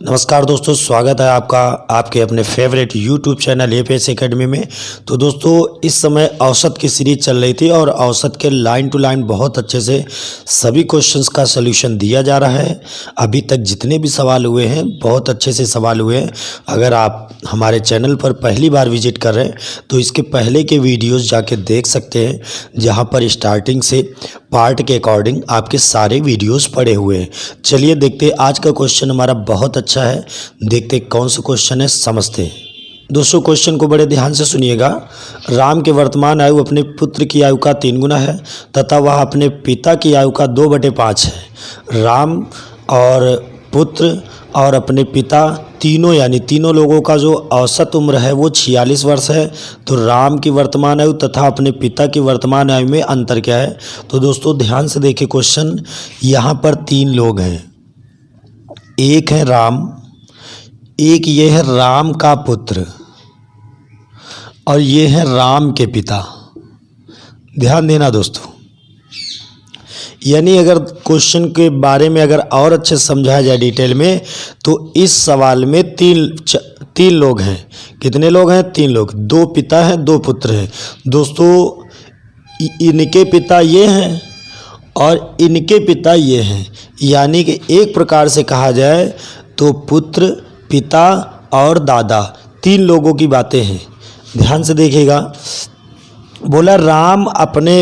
नमस्कार दोस्तों, स्वागत है आपका आपके अपने favourite YouTube channel APS academy में। तो दोस्तों, इस समय औसत की सीरीज चल रही थी और औसत के लाइन टू लाइन बहुत अच्छे से सभी क्वेश्चंस का सलूशन दिया जा रहा है। अभी तक जितने भी सवाल हुए हैं बहुत अच्छे से सवाल हुए हैं। अगर आप हमारे चैनल पर पहली बार विजिट कर रहे हैं तो इसके पहले के वीडियोज़ जाके देख सकते हैं, जहाँ पर स्टार्टिंग से पार्ट के अकॉर्डिंग आपके सारे वीडियोज़ पड़े हुए हैं। चलिए देखते हैं, आज का क्वेश्चन हमारा बहुत अच्छा है। देखते कौन सा क्वेश्चन है, समझते हैं। दोस्तों, क्वेश्चन को बड़े ध्यान से सुनिएगा। राम के वर्तमान आयु अपने पुत्र की आयु का 3 गुना है तथा वह अपने पिता की आयु का 2/5 है। राम और पुत्र और अपने पिता तीनों यानी तीनों लोगों का जो औसत उम्र है वो 46 वर्ष है। तो राम की वर्तमान आयु तथा अपने पिता की वर्तमान आयु में अंतर क्या है? तो दोस्तों ध्यान से देखिए क्वेश्चन। यहाँ पर 3 लोग हैं, एक है राम, एक ये है राम का पुत्र और ये है राम के पिता। ध्यान देना दोस्तों, यानी अगर क्वेश्चन के बारे में अगर और अच्छे से समझाया जाए डिटेल में तो इस सवाल में तीन लोग हैं। कितने लोग हैं? 3 लोग। 2 पिता हैं, 2 पुत्र हैं। दोस्तों, इनके पिता ये हैं और इनके पिता ये हैं, यानी कि एक प्रकार से कहा जाए तो पुत्र, पिता और दादा 3 लोगों की बातें हैं। ध्यान से देखिएगा। बोला राम अपने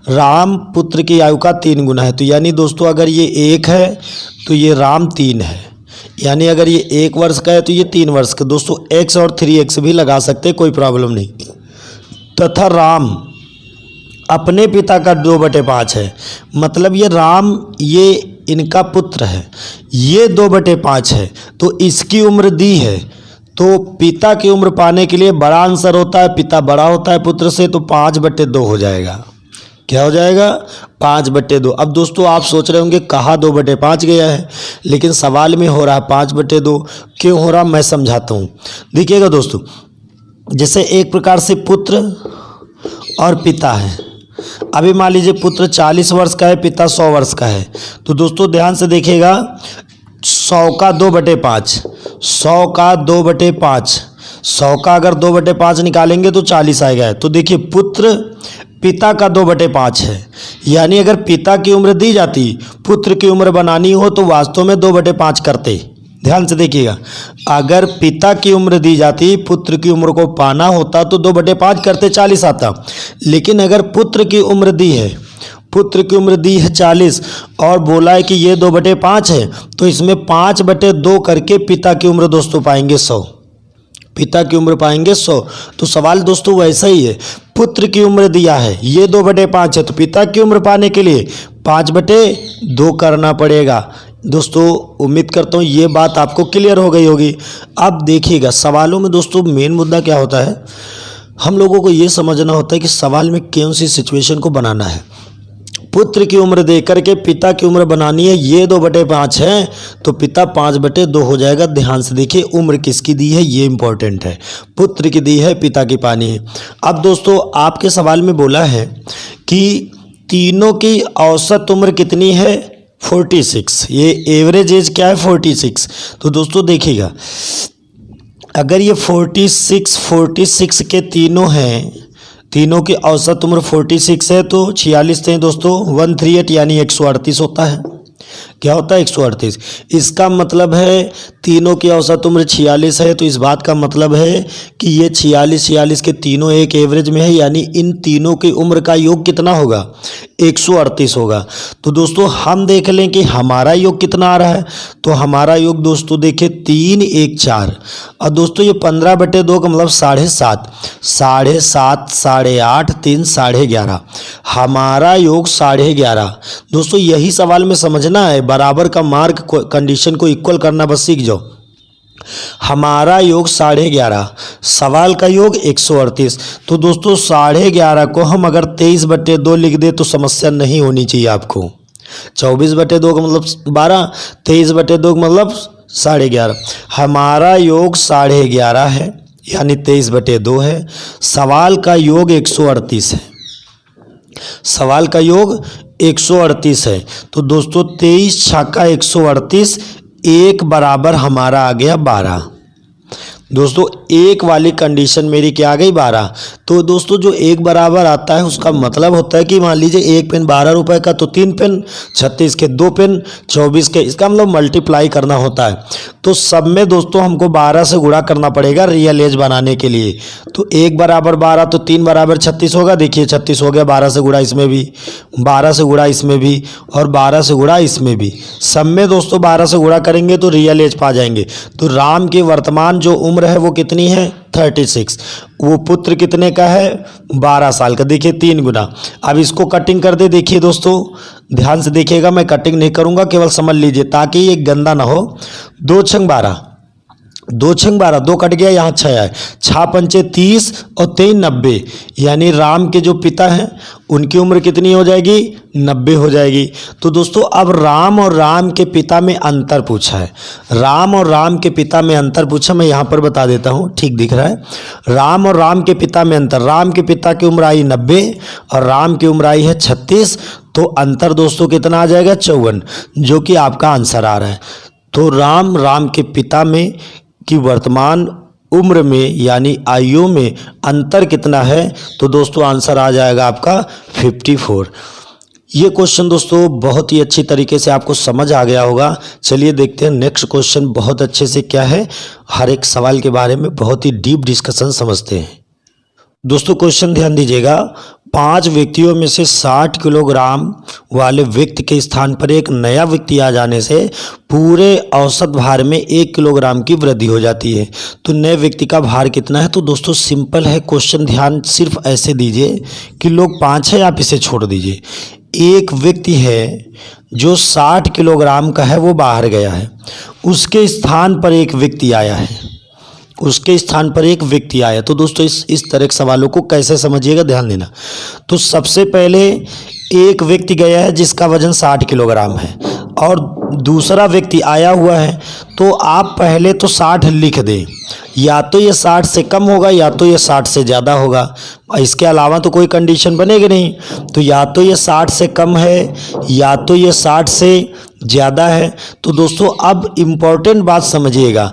राम पुत्र की आयु का 3 गुना है। तो यानी दोस्तों अगर ये 1 है तो ये राम 3 है, यानी अगर ये 1 वर्ष का है तो ये 3 वर्ष का। दोस्तों x और 3x भी लगा सकते, कोई प्रॉब्लम नहीं। तथा राम अपने पिता का 2/5 है, मतलब ये राम ये इनका पुत्र है, ये 2/5 है। तो इसकी उम्र दी है, तो पिता की उम्र पाने के लिए बड़ा आंसर होता है, पिता बड़ा होता है पुत्र से, तो 5/2 हो जाएगा। क्या हो जाएगा? 5/2। अब दोस्तों आप सोच रहे होंगे कहाँ 2/5 गया है, लेकिन सवाल में हो रहा है 5/2। क्यों हो रहा मैं समझाता हूँ। देखिएगा दोस्तों, जैसे एक प्रकार से पुत्र और पिता है। अभी मान लीजिए पुत्र 40 वर्ष का है, पिता 100 वर्ष का है। तो दोस्तों ध्यान से देखिएगा, 100 का 2/5, 100 का 2/5, 100 का अगर 2/5 निकालेंगे तो 40 आएगा। तो देखिए पुत्र पिता का 2/5 है, यानी अगर पिता की उम्र दी जाती, पुत्र की उम्र बनानी हो तो वास्तव में 2/5 करते। ध्यान से देखिएगा, अगर पिता की उम्र दी जाती, पुत्र की उम्र को पाना होता तो 2/5 करते, 40 आता। लेकिन अगर पुत्र की उम्र दी है, पुत्र की उम्र दी है 40 और बोला है कि ये 2/5 है, तो इसमें 5/2 करके पिता की उम्र दोस्तों पाएंगे 100। पिता की उम्र पाएंगे 100। तो सवाल दोस्तों वैसा ही है, पुत्र की उम्र दिया है, ये 2/5 है, तो पिता की उम्र पाने के लिए 5/2 करना पड़ेगा। दोस्तों उम्मीद करता हूँ ये बात आपको क्लियर हो गई होगी। अब देखिएगा सवालों में दोस्तों मेन मुद्दा क्या होता है, हम लोगों को ये समझना होता है कि सवाल में कौन सी सिचुएशन को बनाना है। पुत्र की उम्र दे करके पिता की उम्र बनानी है, ये 2/5 है, तो पिता 5/2 हो जाएगा। ध्यान से देखिए उम्र किसकी दी है, ये इंपॉर्टेंट है। पुत्र की दी है, पिता की पानी है। अब दोस्तों आपके सवाल में बोला है कि तीनों की औसत उम्र कितनी है? 46। ये एवरेज एज क्या है? 46। तो दोस्तों देखिएगा, अगर ये 46 के तीनों हैं, तीनों की औसत उम्र 46 है, तो 46 थे दोस्तों 138, यानी 138 होता है। क्या होता है? 138। इसका मतलब है तीनों की औसत उम्र 46 है, तो इस बात का मतलब है कि ये 46 के तीनों एक एवरेज में है, यानी इन तीनों की उम्र का योग कितना होगा? 138 होगा। तो दोस्तों हम देख लें कि हमारा योग कितना आ रहा है। तो हमारा योग दोस्तों देखिए 3, 1, 4 और दोस्तों ये 15/2 का मतलब 7.5, 7.5, 8.5, 3, 11.5। हमारा योग 11.5। दोस्तों यही सवाल में समझना है, बराबर का मार्क कंडीशन को इक्वल करना बस सीख जाओ। हमारा योग 11.5, सवाल का योग 138। तो दोस्तों 11.5 को हम अगर 23/2 लिख दे तो समस्या नहीं होनी चाहिए आपको। 24/2 का मतलब 12, 23/2 का मतलब 11.5। हमारा योग 11.5 है, यानी 23/2 है। सवाल का योग 138 है, सवाल का योग 138 है। तो दोस्तों 23 छक्का 138, 1 बराबर हमारा आ गया 12। दोस्तों एक वाली कंडीशन मेरी क्या आ गई 12। तो दोस्तों जो 1 बराबर आता है उसका मतलब होता है कि मान लीजिए 1 पेन 12 रुपए का तो 3 पेन, 36 के 2 पेन, 24 के, इसका मतलब मल्टीप्लाई करना होता है। तो सब में दोस्तों हमको 12 से गुणा करना पड़ेगा रियल एज बनाने के लिए। तो 1 बराबर 12 तो 3 बराबर 36 होगा। देखिए 36 हो गया, 12 से गुणा इसमें भी, 12 से गुणा इसमें भी और 12 से गुणा इसमें भी। सब में दोस्तों 12 से गुणा करेंगे तो रियल एज पा जाएंगे। तो राम की वर्तमान जो उम्र है वो कितनी है 36। वो पुत्र कितने का है 12 साल का। देखिए 3 गुना। अब इसको कटिंग कर दे। देखिए दोस्तों ध्यान से देखिएगा, मैं कटिंग नहीं करूंगा, केवल समझ लीजिए ताकि ये गंदा ना हो। 2 छंग 12, 2 छंग 12, 2 कट गया, यहाँ 6 आए, 6 पंचे 30 और 3 90। यानी राम के जो पिता हैं उनकी उम्र कितनी हो जाएगी 90 हो जाएगी। तो दोस्तों अब राम और राम के पिता में अंतर पूछा है। राम और राम के पिता में अंतर पूछा, मैं यहाँ पर बता देता हूँ, ठीक दिख रहा है। राम और राम के पिता में अंतर, राम के पिता की उम्र आई 90 और राम की उम्र आई है 36। तो अंतर दोस्तों कितना आ जाएगा 54, जो कि आपका आंसर आ रहा है। तो राम के पिता में की वर्तमान उम्र में यानी आयु में अंतर कितना है, तो दोस्तों आंसर आ जाएगा आपका 54। ये क्वेश्चन दोस्तों बहुत ही अच्छी तरीके से आपको समझ आ गया होगा। चलिए देखते हैं नेक्स्ट क्वेश्चन बहुत अच्छे से क्या है, हर एक सवाल के बारे में बहुत ही डीप डिस्कशन समझते हैं। दोस्तों क्वेश्चन ध्यान दीजिएगा, 5 व्यक्तियों में से 60 किलोग्राम वाले व्यक्ति के स्थान पर एक नया व्यक्ति आ जाने से पूरे औसत भार में 1 किलोग्राम की वृद्धि हो जाती है। तो नए व्यक्ति का भार कितना है? तो दोस्तों सिंपल है क्वेश्चन, ध्यान सिर्फ ऐसे दीजिए कि लोग 5 है, आप इसे छोड़ दीजिए। एक व्यक्ति है जो 60 किलोग्राम का है, वो बाहर गया है, उसके स्थान पर एक व्यक्ति आया है, उसके स्थान पर एक व्यक्ति आया। तो दोस्तों इस तरह के सवालों को कैसे समझिएगा, ध्यान देना। तो सबसे पहले एक व्यक्ति गया है जिसका वजन 60 किलोग्राम है और दूसरा व्यक्ति आया हुआ है। तो आप पहले तो 60 लिख दें, या तो ये 60 से कम होगा या तो ये 60 से ज़्यादा होगा, इसके अलावा तो कोई कंडीशन बनेगी नहीं। तो या तो ये 60 से कम है या तो ये 60 से ज़्यादा है। तो दोस्तों अब इम्पोर्टेंट बात समझिएगा,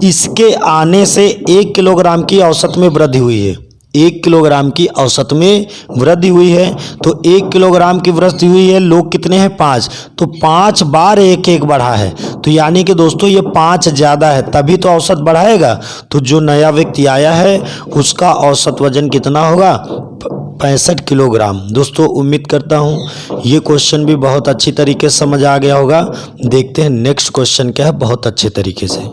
इसके आने से 1 किलोग्राम की औसत में वृद्धि हुई है, 1 किलोग्राम की औसत में वृद्धि हुई है। तो 1 किलोग्राम की वृद्धि हुई है, लोग कितने हैं 5, तो 5 बार 1 बढ़ा है। तो यानी कि दोस्तों ये 5 ज़्यादा है, तभी तो औसत बढ़ाएगा। तो जो नया व्यक्ति आया है उसका औसत वजन कितना होगा 65 किलोग्राम। दोस्तों उम्मीद करता हूँ ये क्वेश्चन भी बहुत अच्छी तरीके से समझ आ गया होगा। देखते हैं नेक्स्ट क्वेश्चन क्या है बहुत अच्छे तरीके से।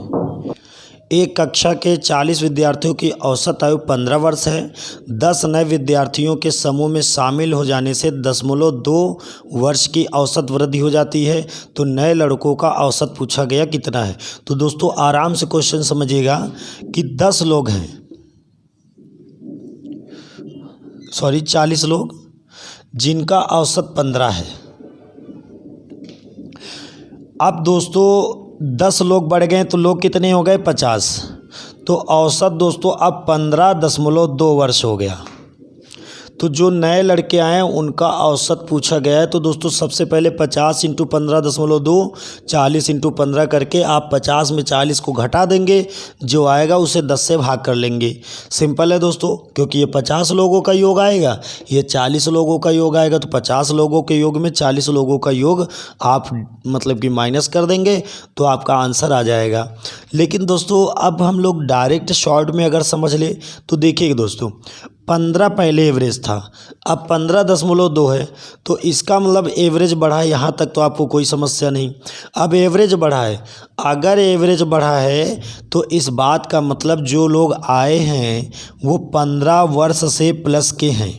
एक कक्षा के 40 विद्यार्थियों की औसत आयु 15 वर्ष है। 10 नए विद्यार्थियों के समूह में शामिल हो जाने से 0.2 वर्ष की औसत वृद्धि हो जाती है। तो नए लड़कों का औसत पूछा गया कितना है। तो दोस्तों आराम से क्वेश्चन समझिएगा कि 10 लोग हैं, 40 लोग जिनका औसत 15 है। अब दोस्तों 10 लोग बढ़ गए तो लोग कितने हो गए 50। तो औसत दोस्तों अब 15.2 वर्ष हो गया। तो जो नए लड़के आए हैं उनका औसत पूछा गया है। तो दोस्तों सबसे पहले 50 × 15.2 40 × 15 करके आप 50 में 40 को घटा देंगे, जो आएगा उसे 10 से भाग कर लेंगे। सिंपल है दोस्तों, क्योंकि ये 50 लोगों का योग आएगा, ये 40 लोगों का योग आएगा। तो 50 लोगों के योग में 40 लोगों का योग आप मतलब कि माइनस कर देंगे तो आपका आंसर आ जाएगा। लेकिन दोस्तों अब हम लोग डायरेक्ट शॉर्ट में अगर समझ ले तो देखिए दोस्तों 15 पहले एवरेज था, अब 15.2 है। तो इसका मतलब एवरेज बढ़ा है, यहाँ तक तो आपको कोई समस्या नहीं। अब एवरेज बढ़ा है, अगर एवरेज बढ़ा है तो इस बात का मतलब जो लोग आए हैं वो 15 वर्ष से प्लस के हैं।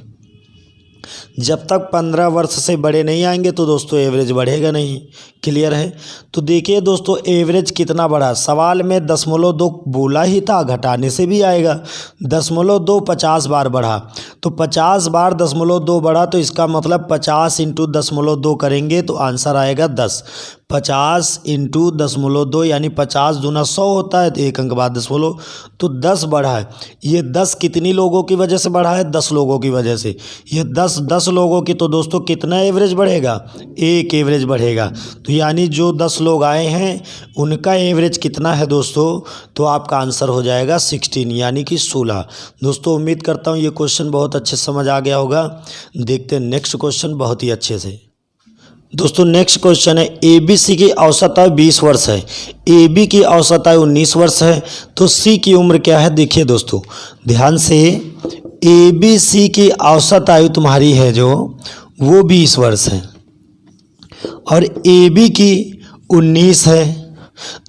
जब तक 15 वर्ष से बड़े नहीं आएंगे तो दोस्तों एवरेज बढ़ेगा नहीं। क्लियर है। तो देखिए दोस्तों एवरेज कितना बढ़ा, सवाल में 0.2 बोला ही था, घटाने से भी आएगा। 0.2 50 बार बढ़ा, तो 50 बार 0.2 बढ़ा, तो इसका मतलब 50 × 0.2 करेंगे तो आंसर आएगा 10। 50 × 0.2 यानी 50 दूना 100 होता है, तो 1 अंक बाद 0.2, तो 10 बढ़ा है। ये 10 कितनी लोगों की वजह से बढ़ा है 10 लोगों की वजह से। ये 10 10 लोगों की, तो दोस्तों कितना एवरेज बढ़ेगा, 1 एवरेज बढ़ेगा। तो यानी जो 10 लोग आए हैं उनका एवरेज कितना है दोस्तों, तो आपका आंसर हो जाएगा 16 यानी कि 16। दोस्तों उम्मीद करता हूँ ये क्वेश्चन बहुत अच्छे समझ आ गया होगा। देखते हैं नेक्स्ट क्वेश्चन बहुत ही अच्छे से। दोस्तों नेक्स्ट क्वेश्चन है, ABC की औसत आयु 20 वर्ष है, AB की औसत आयु 19 वर्ष है, तो C की उम्र क्या है। देखिए दोस्तों ध्यान से, ABC की औसत आयु तुम्हारी है जो वो 20 वर्ष है और AB की 19 है,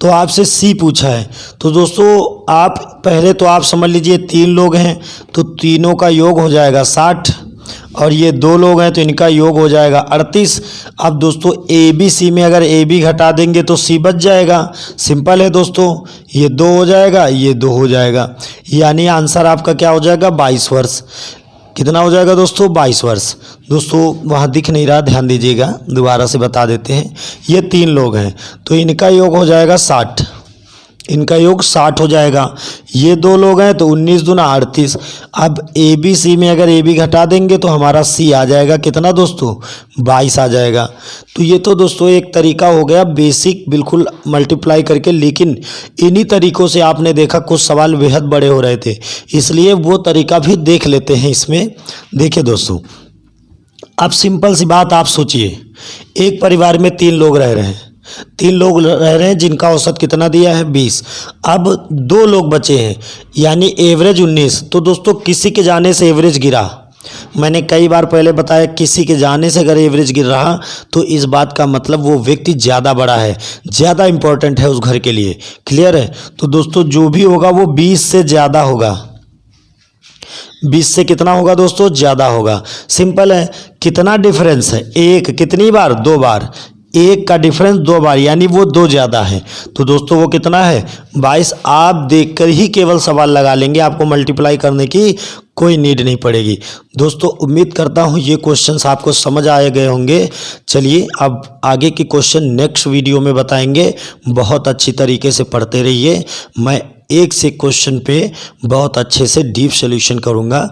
तो आपसे C पूछा है। तो दोस्तों आप पहले तो आप समझ लीजिए 3 लोग हैं तो तीनों का योग हो जाएगा 60 और ये 2 लोग हैं तो इनका योग हो जाएगा 38। अब दोस्तों ABC में अगर AB घटा देंगे तो C बच जाएगा। सिंपल है दोस्तों, ये 2 हो जाएगा, ये 2 हो जाएगा, यानी आंसर आपका क्या हो जाएगा 22 वर्ष। कितना हो जाएगा दोस्तों 22 वर्ष। दोस्तों वहाँ दिख नहीं रहा, ध्यान दीजिएगा, दोबारा से बता देते हैं। ये 3 लोग हैं तो इनका योग हो जाएगा 60, इनका योग 60 हो जाएगा। ये 2 लोग हैं तो 19 दूना 38। अब ABC में अगर AB घटा देंगे तो हमारा C आ जाएगा कितना दोस्तों 22 आ जाएगा। तो ये तो दोस्तों एक तरीका हो गया बेसिक बिल्कुल मल्टीप्लाई करके, लेकिन इन्हीं तरीक़ों से आपने देखा कुछ सवाल बेहद बड़े हो रहे थे, इसलिए वो तरीका भी देख लेते हैं इसमें। देखिए दोस्तों अब सिंपल सी बात आप सोचिए, एक परिवार में 3 लोग रह रहे हैं, 3 लोग रह रहे हैं जिनका औसत कितना दिया है 20। अब 2 लोग बचे हैं यानी एवरेज 19। तो दोस्तों किसी के जाने से एवरेज गिरा, मैंने कई बार पहले बताया किसी के जाने से अगर एवरेज गिर रहा तो इस बात का मतलब वो व्यक्ति ज़्यादा बड़ा है, ज़्यादा इम्पोर्टेंट है उस घर के लिए। क्लियर है। तो दोस्तों जो भी होगा वो 20 से ज़्यादा होगा, 20 से कितना होगा दोस्तों ज़्यादा होगा। सिंपल है, कितना डिफरेंस है, 1 कितनी बार 2 बार, 1 का डिफरेंस 2 बार यानी वो 2 ज़्यादा है। तो दोस्तों वो कितना है 22। आप देखकर ही केवल सवाल लगा लेंगे, आपको मल्टीप्लाई करने की कोई नीड नहीं पड़ेगी। दोस्तों उम्मीद करता हूँ ये क्वेश्चंस आपको समझ आए गए होंगे। चलिए अब आगे के क्वेश्चन नेक्स्ट वीडियो में बताएंगे, बहुत अच्छी तरीके से पढ़ते रहिए। मैं एक से क्वेश्चन पे बहुत अच्छे से डीप सॉल्यूशन करूँगा।